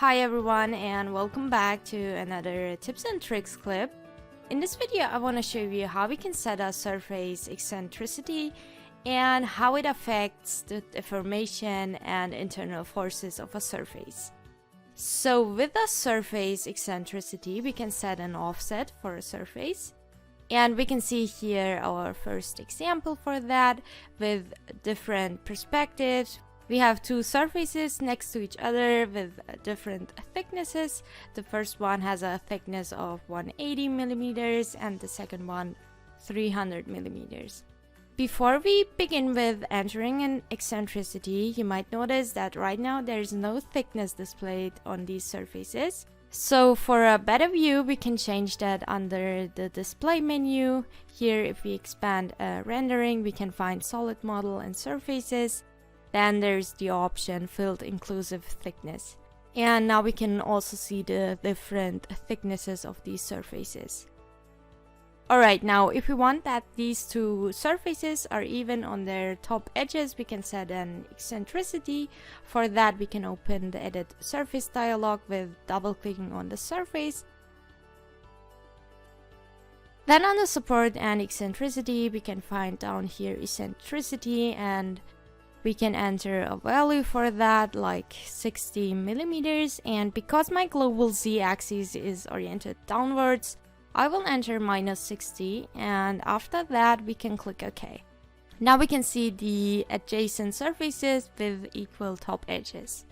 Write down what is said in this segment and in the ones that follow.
Hi everyone and welcome back to another tips and tricks clip. In this video I want to show you how we can set a surface eccentricity and how it affects the deformation and internal forces of a surface. So with a surface eccentricity we can set an offset for a surface, and we can see here our first example for that with different perspectives. We have two surfaces next to each other with different thicknesses. The first one has a thickness of 180 millimeters and the second one 300 millimeters. Before we begin with entering an eccentricity, you might notice that right now there is no thickness displayed on these surfaces. So for a better view, we can change that under the display menu. Here, if we expand rendering, we can find solid model and surfaces. Then there's the option field inclusive thickness. And now we can also see the different thicknesses of these surfaces. Alright, now if we want that these two surfaces are even on their top edges, we can set an eccentricity. For that, we can open the edit surface dialog with double clicking on the surface. Then on the support and eccentricity, we can find down here eccentricity, and we can enter a value for that, like 60 millimeters. And because my global z-axis is oriented downwards, I will enter -60, and after that we can click OK. Now we can see the adjacent surfaces with equal top edges.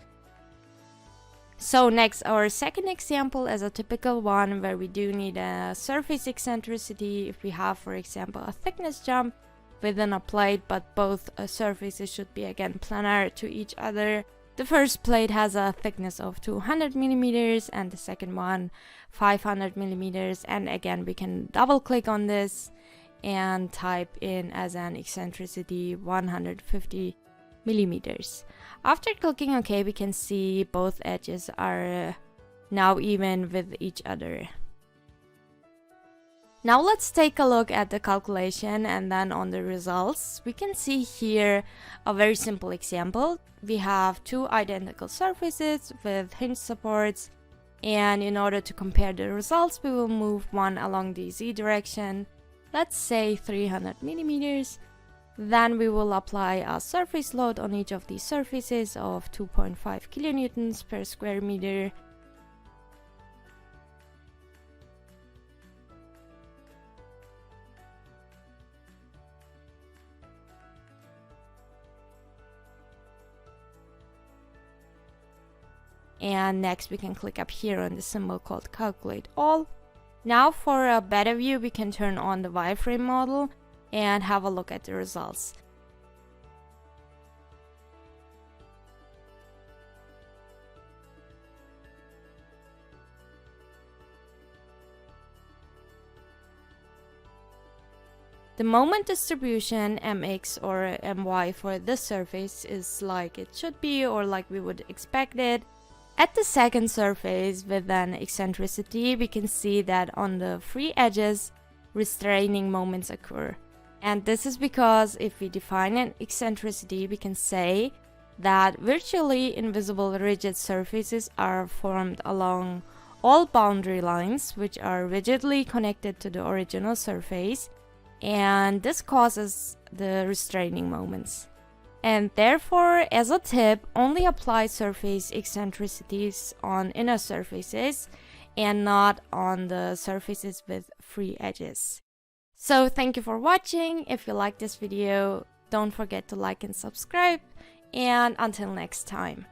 So next, our second example is a typical one where we do need a surface eccentricity. If we have, for example, a thickness jump within a plate, but both surfaces should be again planar to each other. The first plate has a thickness of 200 millimeters and the second one 500 millimeters, and again we can double click on this and type in as an eccentricity 150 millimeters. After clicking OK, we can see both edges are now even with each other. Now let's take a look at the calculation and then on the results. We can see here a very simple example. We have two identical surfaces with hinge supports, and in order to compare the results, we will move one along the z direction, let's say 300 millimeters. Then we will apply a surface load on each of these surfaces of 2.5 kilonewtons per square meter. And next we can click up here on the symbol called calculate all. Now for a better view, we can turn on the wireframe model and have a look at the results. The moment distribution mx or my for this surface is like it should be, or like we would expect it. At the second surface with an eccentricity, we can see that on the free edges, restraining moments occur. And this is because if we define an eccentricity, we can say that virtually invisible rigid surfaces are formed along all boundary lines, which are rigidly connected to the original surface, and this causes the restraining moments. And therefore, as a tip, only apply surface eccentricities on inner surfaces and not on the surfaces with free edges. So thank you for watching. If you like this video, don't forget to like and subscribe, and until next time.